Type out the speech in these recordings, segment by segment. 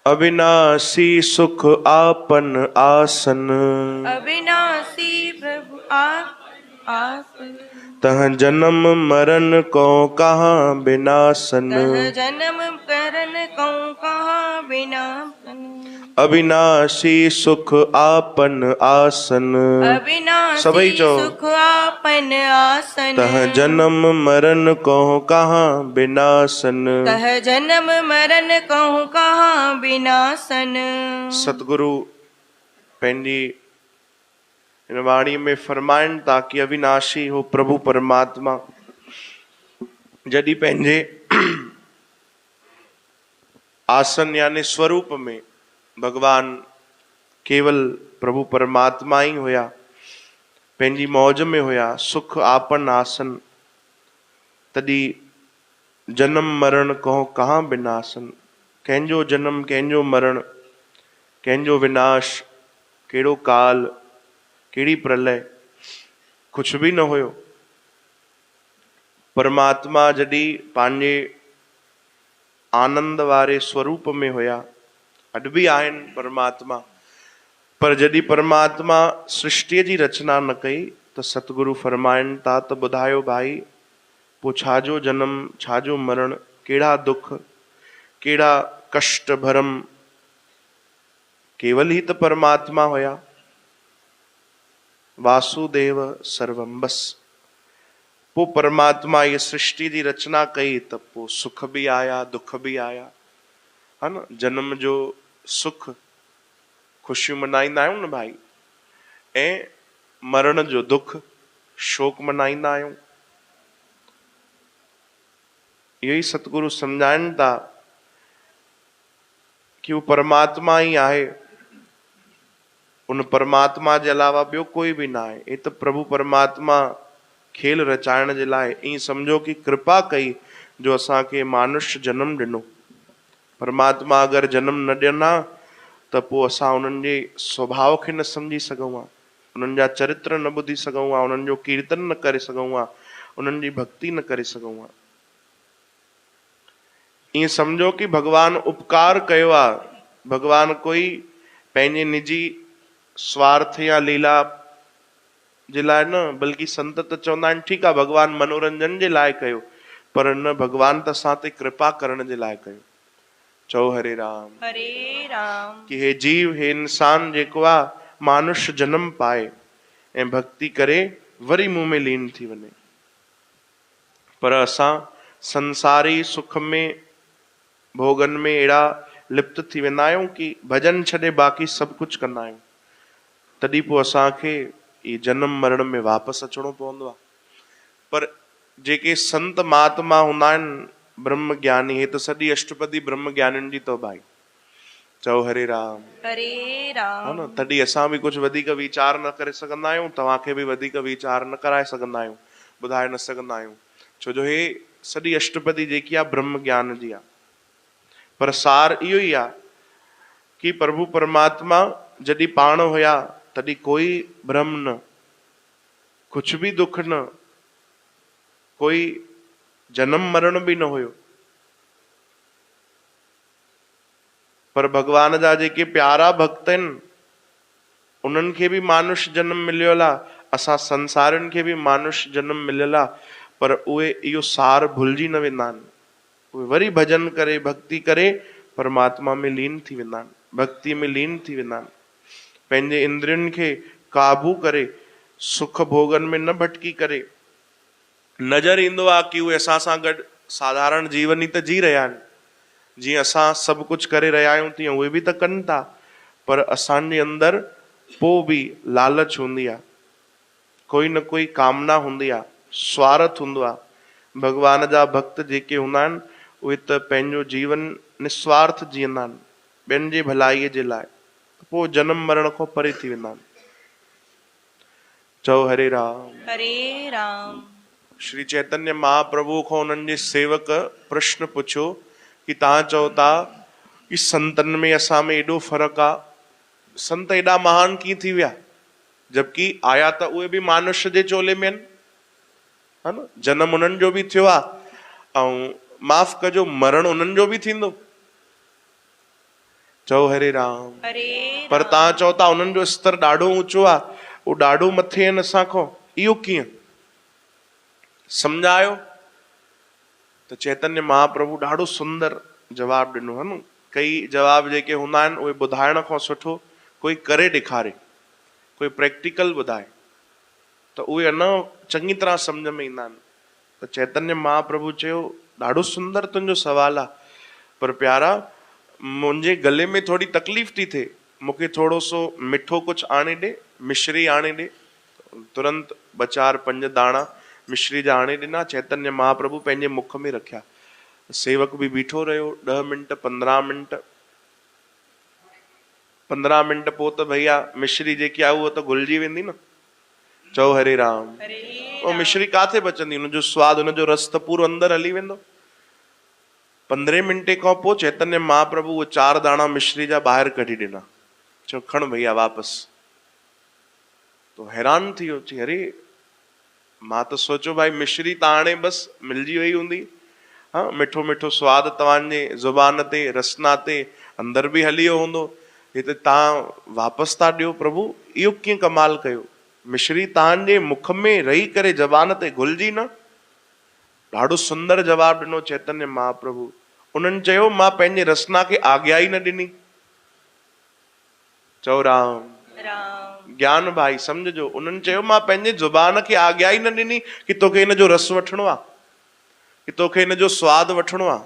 अविनाशी सुख आपन आसन। अविनाशी प्रभु आप तह जन्म मरण को कहाँ विनाशन। तह जन्म करन कौ कहाँ विनाशन। अविनाशी सुख आपन आसन। अविनाशी सबई चो। सुख आपन आसन। तह जन्म मरण को कहाँ विनाशन। तह जन्म मरण कहूँ कहाँ विनाशन। सतगुरु पंहिंजी इन वाणी में फरमाइनि था कि अविनाशी हो प्रभु परमात्मा जॾहिं पंहिंजे आसन यानी स्वरूप में भगवान केवल प्रभु परमात्मा ही हुया, पंहिंजी मौज में हुया, सुख आपन आसन, तॾहिं जन्म मरण कहो कहाँ विनाशन। कंहिंजो जन्म कंहिंजो मरण कंहिंजो विनाश, कहिड़ो काल कहिड़ी प्रलय कुछ भी न हुयो। परमात्मा जॾहिं पंहिंजे आनंद वारे स्वरूप में हुया, अॼु भी आहिनि परमात्मा, पर जॾहिं परमात्मा सृष्टि जी रचना न कई त सतगुरु फरमाइनि था त ॿुधायो भाई पोइ छाजो जन्म छाजो मरण, कहिड़ा दुख कहिड़ा कष्ट भरम, केवल ही त परमात्मा हुया। वासुदेव सर्वम, बस पोइ परमात्मा ये सृष्टि जी रचना कई त पोइ सुख भी आया दुख भी आया, है न। जन्म जो सुख खुशियूं मनाईंदा आहियूं न भाई, ऐं मरण जो दुख शोक मनाईंदा आहियूं। इहो ई सतगुरु सम्झाइनि था कि वो परमात्मा ही आहे, उन परमात्मा जे अलावा ॿियो कोई भी ना आहे। ये तो प्रभु परमात्मा खेल रचाइण जे लाइ ईअं सम्झो कि कृपा कई जो असांखे मानुष्य जन्म ॾिनो। परमात्मा अगर जन्म न ॾिना त पोइ असां उन्हनि जे स्वभाव खे न सम्झी सघूं हा, उन्हनि जा चरित्र न ॿुधी सघूं हा, उन्हनि जो कीर्तन न करे सघूं हा, उन्हनि जी भक्ति न करे सघूं हा। ईअं सम्झो कि भगवान उपकार कयो आहे, भगवान कोई पंहिंजे निजी स्वार्थ या लीला जे लाइ न, बल्कि संत त चवंदा आहिनि ठीकु आहे भगवान मनोरंजन जे लाइ कयो, पर न, भगवान त असां ते कृपा करण जे लाइ कयो। चओ हरे राम हरे राम। कि हे जीव हे इंसान जेको आहे मानुष्य जन्म पाए ऐं भक्ति करे वरी मुंह में लीन थी वञे, पर असां संसारी सुख में भोगन में अहिड़ा लिप्त थी वेंदा आहियूं कि भजन छॾे बाक़ी सभु कुछ कंदा आहियूं। तॾहिं पोइ असांखे ये जन्म मरण में वापसि अचणो पवंदो आहे। पर जेके संत महात्मा हूंदा आहिनि ब्रह्म ज्ञानी, हे त सॼी अष्टपदी ब्रह्म ज्ञानियुनि जी तो भाई। चओ हरे राम हरे राम। हा न, तॾहिं असां भी कुछ वधीक वीचार न करे सघंदा आहियूं, तव्हांखे भी वधीक वीचार न कराए सघंदा आहियूं, ॿुधाए न सघंदा आहियूं, छो जो हे सॼी अष्टपदी जेकी आहे ब्रह्म ज्ञान जी आहे। पर सार इहो ई आहे कि प्रभु परमात्मा जॾहिं पाण हुया तॾहिं कोई भ्रम न, कुछ भी दुख न, कोई जन्म मरण भी न हुयो। पर भगवान जा जेके प्यारा भक्त आहिनि उन्हनि खे भी मानुष्य जन्म मिलियल आहे, असां संसारियुनि खे भी मानुष्य जन्म मिलियल आहे, पर उहे इहो सार भुलिजी न वेंदा आहिनि। उहे वरी भजन करे भक्ति करे परमात्मा में लीन थी वेंदा आहिनि, भक्ति में लीन थी वेंदा आहिनि। पंहिंजे इंद्रियुनि खे काबू करे सुख भोगन में न भटकी करे, नज़र ईंदो आहे कि उहे असां सां गॾु साधारण जीवन ई त जी रहिया आहिनि, जीअं असां सभु कुछ करे रहिया आहियूं तीअं उहे भी त कनि था, पर असांजे अंदर पोइ भी लालच हूंदी आहे, कोई न कोई कामना हूंदी आहे, स्वार्थ हूंदो आहे। भगवान जा भक्त जेके हूंदा आहिनि उहे त पंहिंजो जीवन निस्वार्थ जीअंदा आहिनि, ॿियनि जे भलाईअ जे लाइ, पोइ जन्म मरण खां परे थी वेंदा आहिनि। चओ हरे राम हरे राम। श्री चैतन्य महाप्रभु को उन्हनि जे सेवक प्रश्न पुछियो कि तव्हां चओ था कि संतन में असां में एॾो फ़र्क़ु आहे, संत एॾा महान कीअं थी विया, जबकि आया त उहे भी मानुष्य जे चोले में आहिनि, है न। जन्म उन्हनि जो भी थियो आहे ऐं माफ़ कजो मरण उन्हनि जो भी थींदो। चओ हरे राम। हरे पर राम। तव्हां चओ था उन्हनि जो स्तर ॾाढो ऊंचो आहे, उहो ॾाढो मथे आहिनि असां खां, इहो कीअं सम्झायो? त चैतन्य महाप्रभु ॾाढो सुंदर जवाब ॾिनो है न। कई जवाब जेके हूंदा आहिनि उहे ॿुधाइण खां सुठो कोई करे ॾेखारे, कोई प्रैक्टिकल ॿुधाए, त उहे अञा चङी तरह सम्झ में ईंदा आहिनि। त चैतन्य महाप्रभु चयो ॾाढो सुंदर तुंहिंजो सवाल आहे, पर प्यारा मुंहिंजे गले में थोड़ी तकलीफ़ थी थिए, मूंखे थोड़ो सो मिठो कुछ आणे ॾे, मिश्री आणे ॾे। तुरंत 2-4 5 दाणा मिश्री जा आणे ॾिना, चैतन्य महाप्रभु पंहिंजे मुख में रखिया। सेवक भी बीठो रहियो 10 मिंट 15 मिंट 15 मिंट पोइ त भैया मिश्री जेकी आहे उहा त घुलिजी वेंदी न। चओ हरे राम। हरे वो राम। मिश्री काथे बचंदी, उनजो स्वाद उनजो रस त पूरो अंदर हली वेंदो। 15 मिंटे खां पोइ चैतन्य महाप्रभु वो 4 दाणा मिश्री जा ॿाहिरि कढी ॾिना। चओ खण भैया वापस। तो हैरान थी वियो, चई अरे मां त सोचो भाई मिश्री त हाणे बस मिलजी वई हूंदी, हाँ मिठो मिठो स्वाद तव्हांजे ज़ुबान ते रसना ते अंदर भी हली वियो हूंदो, हे त तव्हां वापसि था ॾियो प्रभु, इहो कीअं कमाल कयो? मिश्री तव्हांजे मुख में रही करे ज़बान ते घुलिजी न? ॾाढो सुंदर जवाब ॾिनो चैतन्य महाप्रभु। उन्हनि चयो मां पंहिंजे रसना खे आज्ञा ई न ॾिनी। चओ राम। राम। ज्ञान भाई समझो, उन्हनि चयो मां पंहिंजे ज़ुबान खे आज्ञा ई न ॾिनी कि तोखे इन जो रस वठणो आहे, कि तोखे इन जो स्वाद वठणो आहे।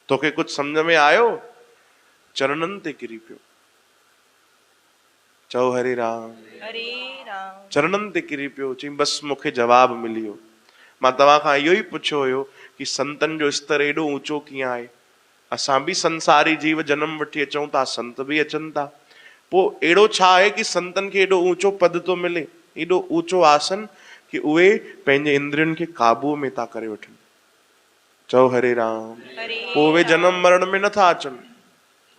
तोखे कुछ समझ में आयो? चरणनि ते किरी पियो। चओ हरे राम। हरे राम। चरणनि ते किरी पियो, चई बस मूंखे जवाब मिली वियो। मां तव्हां खां इहो ई पुछियो हुयो कि संतनि जो स्तर एॾो ऊंचो कीअं आहे। असां भी संसारी जीव जन्म वठी अचूं था, संत भी अचनि था, पोइ अहिड़ो छा आहे कि संतनि खे एॾो ऊंचो पद थो मिले, एॾो ऊंचो आसन कि उहे पंहिंजे इंद्रियुनि खे काबूअ में था करे वठनि। चओ हरे राम। पोइ उहे जन्म मरण में नथा अचनि,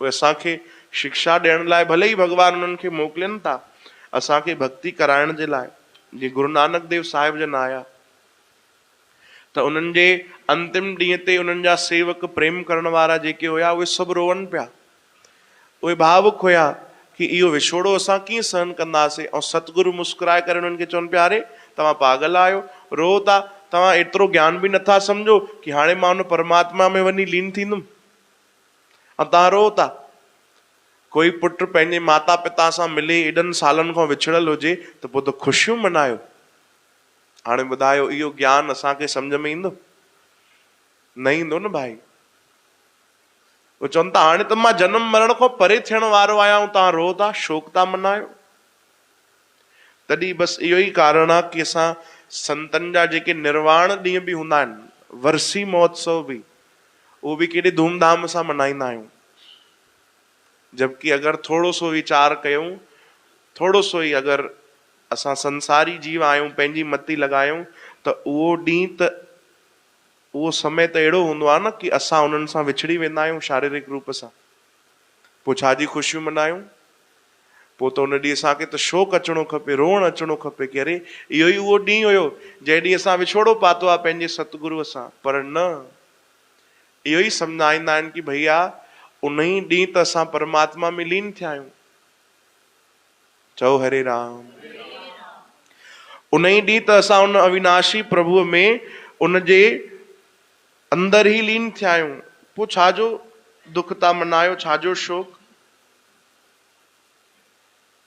उहे असांखे शिक्षा ॾियण लाइ भले ई भगवान उन्हनि खे मोकिलियनि था, असांखे भक्ति कराइण जे लाइ। जीअं गुरु नानक देव साहिब जन आया त उन्हनि जे अंतिम ॾींहं ते उन्हनि जा सेवक प्रेम करण वारा जेके हुया उहे सभु रोअनि पिया, उहे भावुक हुया कि इहो विछोड़ो असां कीअं सहन कंदासीं। ऐं सतगुरु मुस्कुराए करे उन्हनि खे चवनि पिया, अरे तव्हां पागल आहियो, रो था, तव्हां एतिरो ज्ञान भी नथा सम्झो कि हाणे मां उन परमात्मा में वञी लीन थींदुमि, ऐं तव्हां रो था। कोई पुट पंहिंजे माता पिता सां मिले एॾनि सालनि खां विछड़ल हुजे त पोइ त ख़ुशियूं मनायो। हाणे ॿुधायो इहो ज्ञान असांखे सम्झ में ईंदो? न ईंदो न भाई। वो चवनि था हाणे त मां जन्म मरण खां परे थियण वारो आहियां, तव्हां रो था, शोक था मनायो। तॾहिं बस इहो ई कारण आहे कि असां संतनि जा जेके निर्वाण ॾींहं भी हूंदा आहिनि, वर्सी महोत्सव भी, उहो भी केॾे धूमधाम सां मनाईंदा आहियूं। जबकि अगर थोड़ो सो वीचार कयूं, थोड़ो सो ही अगर असां संसारी जीव आहियूं, पंहिंजी मति लॻायूं, त उहो ॾींहुं त उहो समय त अहिड़ो हूंदो आहे न कि असां उन्हनि सां विछड़ी वेंदा आहियूं शारीरिक रूप सां। पोइ छाजी ख़ुशियूं मनायूं? पोइ त उन ॾींहुं असांखे त शोक अचणो खपे, रोअण अचणो खपे कि अरे इहो ई उहो ॾींहुं हुयो जंहिं ॾींहुं असां विछोड़ो पातो आहे पंहिंजे सतगुरूअ सां। पर न, इहो ई सम्झाईंदा आहिनि कि भैया उन ई ॾींहुं त असां परमात्मा में लीन थिया आहियूं। चओ हरे राम। उन ई ॾींहुं त असां उन अविनाशी प्रभुअ में उन जे अंदर ही लीन थिया आहियूं। पोइ छाजो दुख था मनायो, छाजो शोक?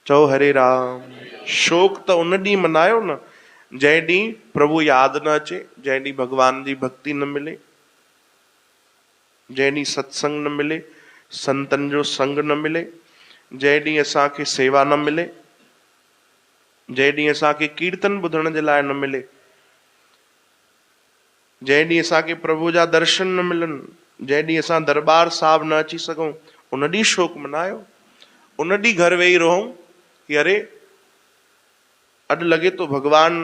चओ हरे राम। शोक त उन ॾींहुं मनायो न जंहिं ॾींहुं प्रभु यादि न अचे, जंहिं ॾींहुं भगवान जी भक्ति न मिले, जंहिं ॾींहुं सत्संग न मिले, संतन जो संग न मिले, जंहिं ॾींहुं असांखे सेवा न मिले, जंहिं ॾींहुं असांखे कीर्तन ॿुधण जे लाइ न मिले, जंहिं ॾींहुं असांखे प्रभु जा दर्शन न मिलनि, जंहिं ॾींहुं असां दरबार साहिब न अची सघूं, उन ॾींहुं शोक मनायो। उन ॾींहुं घर वेही रहूं कि अरे अॼु लॻे तो भगवान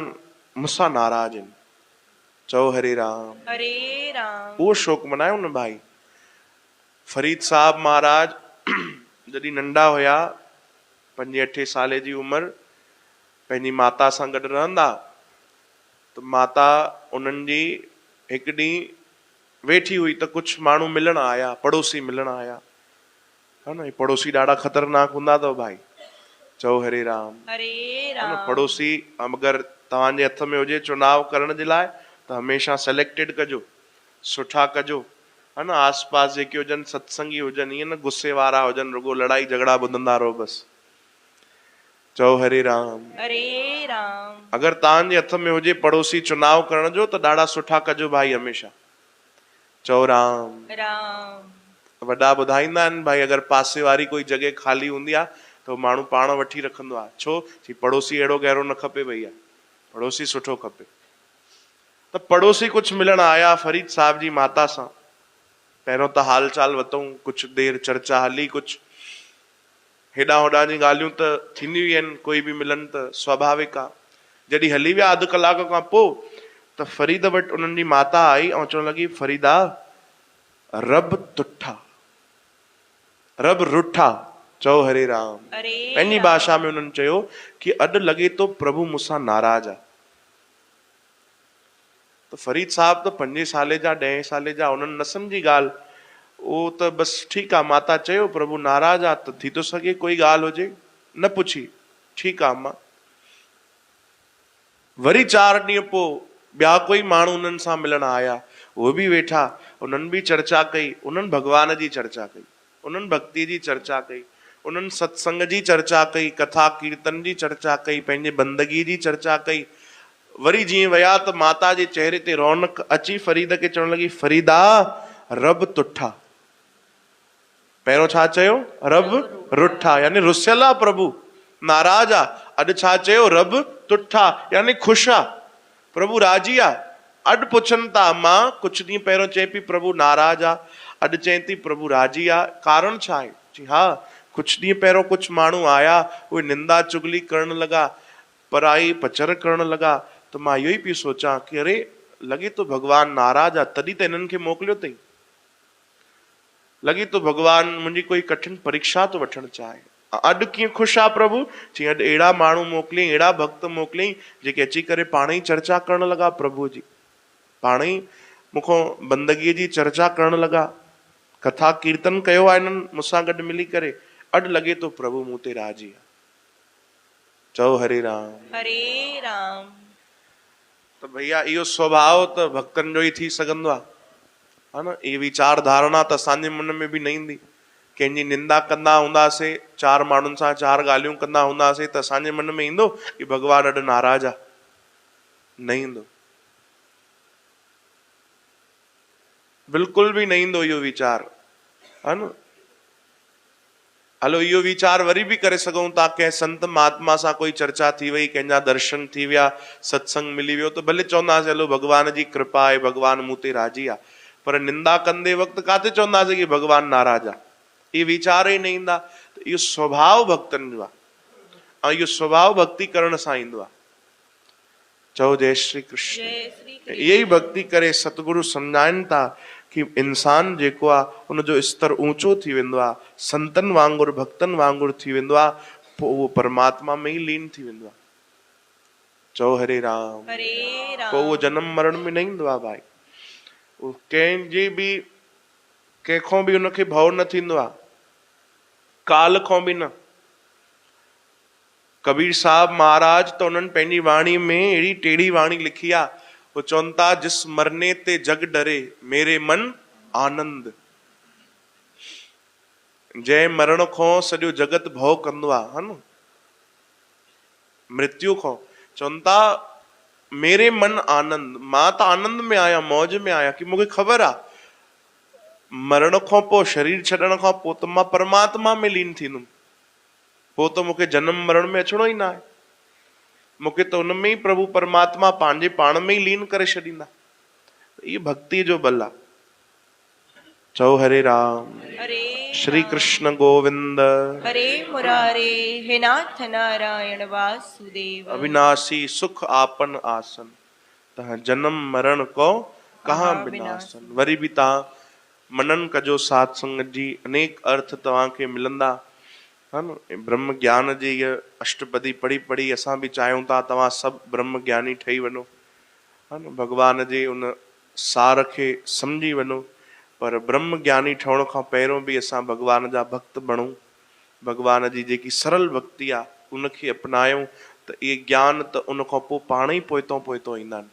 मूंसां नाराज आहिनि। चओ हरे राम। हरे राम। उहो शोक मनायो न भाई। फरीद साहब महाराज जॾहिं नंढा हुया, 5-8 साल जी उमिरि, पंहिंजी माता सां गॾु रहंदा, त माता उन्हनि जी हिकु ॾींहुं वेठी हुई तो कुछ माण्हू मिलण आया, पड़ोसी मिलण आया, है ना। पड़ोसी ॾाढा ख़तरनाक हूंदा अथव भाई। चओ हरे राम। हरे है ना। राम। पड़ोसी अगर तव्हांजे हथ में हुजे चुनाव करण जे लाइ त हमेशा सेलेक्टेड कजो, सुठा कजो, है ना। आस पास जेके हुजनि सत्संगी हुजनि, ईअं न गुस्से वारा हुजनि, रुगो लड़ाई झगड़ा ॿुधंदा रहो बस। चओ हरे राम। हरे राम। अगर तव्हांजे हथ में हुजे पड़ोसी चुनाव करण जो त ॾाढा सुठा कजो भाई हमेशा। चओ राम। राम। वॾा ॿुधाईंदा आहिनि भाई अगर पासे वारी कोई जगह खाली हूंदी आहे तो माण्हू पाण वठी रखंदो आहे। छो कि पड़ोसी अहिड़ो गहरो न खपे भैया, पड़ोसी सुठो खपे। त पड़ोसी कुछ मिलण आया फरीद साहब जी माता सां। पहिरियों त हाल चाल वतऊं, कुछ देर चर्चा हली, कुछ हेॾा होॾा जी ॻाल्हियूं त थींदियूं ई आहिनि, कोई बि मिलन त स्वाभाविक आहे। जॾहिं हली विया अधु कलाक खां पोइ त फरीद वटि उन्हनि जी माता आई ऐं चवण लॻी, फरीदा रब तुठा, रब रुठा। चओ हरे राम। हरे पंहिंजी राम। भाषा में उन्हनि चयो कि अॼु लॻे थो प्रभु मूंसां नाराज़ आहे। त फरीद साहब त 5 साले जा 10 साले जा, उन्हनि न सम्झी ॻाल्हि। उहो त बस ठीकु आहे, माता चयो प्रभु नाराज़ आहे त थी थो सघे कोई ॻाल्हि हुजे, न पुछी, ठीकु आहे अम्मा। वरी 4 ॾींहं पोइ ॿिया कोई माण्हू उन्हनि सां मिलण आया, उहे बि वेठा, उन्हनि बि चर्चा कई, उन्हनि भॻवान जी चर्चा कई, उन्हनि भक्ति जी चर्चा कई, उन्हनि सत्संग जी चर्चा कई, कथा कीर्तन जी चर्चा कई, पंहिंजे बंदगी जी चर्चा कई। वरी जीअं विया त माता जे चेहरे ते रौनक अची फरीद खे चवण लॻी, फरीदा रब तुठा। पहिरियों छा चयो? रब रुठा, यानी रुसियल आहे प्रभु, नाराज आहे। अॼु छा चयो? रब तुठा, यानी ख़ुशि आहे, प्रभु राजी आहे। अॼु पुछनि था मां, कुछ ॾींहं पहिरियों चए पई प्रभु नाराज आहे, अॼु चए थी प्रभु राजी आहे, कारण छा आहे? जी हा, कुछ ॾींहं पहिरियों कुछ माण्हू आया, उहे निंदा चुगली करण लॻा, पराई पचर करण लॻा, त मां इहो ई पई सोचां कि अरे लॻे थो भॻवान नाराज आहे, तॾहिं त हिननि खे मोकिलियो अथई। लॻे थो भॻवान मुंहिंजी कोई कठिन परीक्षा तो वठणु चाहे। अॼु कीअं ख़ुशि आहे प्रभु? चई अॼु अहिड़ा माण्हू मोकिलियईं, अहिड़ा भक्त मोकिलियईं जेके अची करे पाण ई चर्चा करण लॻा प्रभु जी, पाण ई मूंखां बंदगीअ जी चर्चा करण लॻा, कथा कीर्तन कयो आहे हिननि मूंसां गॾु मिली करे। अॼु लॻे थो प्रभु मूं ते राजी आहे। चओ हरे राम। हरे राम। त भैया इहो स्वभाव त भक्तनि जो ई थी सघंदो आहे, है न। ये विचार धारणा त असांजे मन में बि न ईंदी। कंहिंजी निंदा कंदा हूंदासीं, 4 माण्हुनि सां 4 ॻाल्हियूं कंदा हूंदासीं त असांजे मन में ईंदो कि भॻवान अॼु नाराज़ आहे? न ईंदो, बिल्कुल भी न ईंदो इहो वीचार, है न। हलो इहो वीचार वरी बि करे सघूं था, कंहिं संत महात्मा सां कोई चर्चा थी वई, कंहिंजा दर्शन थी विया, सत्संग मिली वियो, त भले चवंदासीं हलो भॻवान जी कृपा आहे, भॻवान मूं ते राजी आहे। पर निंदा कंदे वक़्तु काथे चवंदासीं कि भॻवान नाराज़ आहे? इहे वीचार ई न ईंदा। त इहो स्वभाव भक्तनि जो आहे, ऐं इहो स्वभाव भक्ति करण सां ईंदो आहे। चओ जय श्री कृष्ण। जय श्री कृष्ण। इहे ई भक्ति करे सतगुरु सम्झाइनि था कि इंसान जेको आहे उनजो स्तर ऊंचो थी वेंदो आहे, संतनि वांगुरु भक्तनि वांगुरु थी वेंदो आहे, पोइ उहो परमात्मा में ई लीन थी वेंदो आहे। चओ हरे राम। हरे राम। पोइ उहो जन्म मरण में न ईंदो आहे भाई। कंहिंजी बि कंहिंखों बि उनखे भउ न थींदो आहे, काल खां बि न। कबीर साहब महाराज त उन्हनि पंहिंजी वाणी में अहिड़ी टेढ़ी वाणी लिखी आहे, वो चवनि था जिस मरने ते जग डरे मेरे मन आनंद। जंहिं मरण खां सॼो जगत भउ कंदो आहे, है न, मृत्यु खां, चवनि था मेरे मन आनंद, मां त आनंद में आहियां, मौज में आहियां, कि मूंखे ख़बर आहे मरण खां पोइ, शरीर छॾण खां पोइ त मां परमात्मा में लीन थींदुमि, पोइ त मूंखे जन्म मरण में अचिणो ई न आहे। मूंखे त उन में ई प्रभु परमात्मा पंहिंजे पाण में ई लीन करे छॾींदा। इहे भक्ति जो बल आहे। चओ हरे राम। हरे श्री कृष्ण गोविंद। हरे मुरारे, हे नाथ नारायण वासुदेव। अविनाशी सुख आपन आसन, तहां जन्म मरण को कहाँ बिनासन। वरी भी तहां मनन कजो साध संगत जी, अनेक अर्थ तव्हांखे मिलंदा, है न। ब्रह्म ज्ञान जी इहा अष्टपदी पढ़ी पढ़ी असां बि चाहियूं था तव्हां सभु ब्रह्म ज्ञानी ठही वञो, है न। भगवान जे उन सार खे सम्झी वञो, पर ब्रह्म ज्ञानी ठहण खां पहिरियों बि असां भगवान जा भक्त बणूं, भगवान जी जेकी सरल भक्ति आहे उनखे अपनायूं, त इहे ज्ञान त उन खां पोइ पाण ई पोइतो पोइतो ईंदा आहिनि।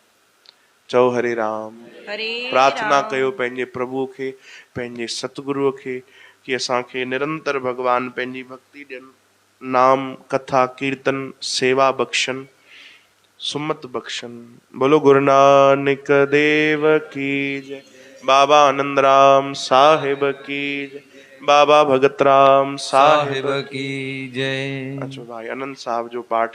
चओ हरे राम। हरे प्रार्थना राम। कयो पंहिंजे प्रभु खे, पंहिंजे सतगुरुअ खे कि असांखे निरंतर भगवान पंहिंजी भक्ति ॾियनि, नाम कथा कीर्तन सेवा बख्शनि, सुमत बख्शनि। बोलो गुरु नानक देव की जय। बाबा आनंद राम साहिब की जय। बाबा भगत राम साहिब साहिब की जय। अच्छा भाई अनंत साहब जो पाठ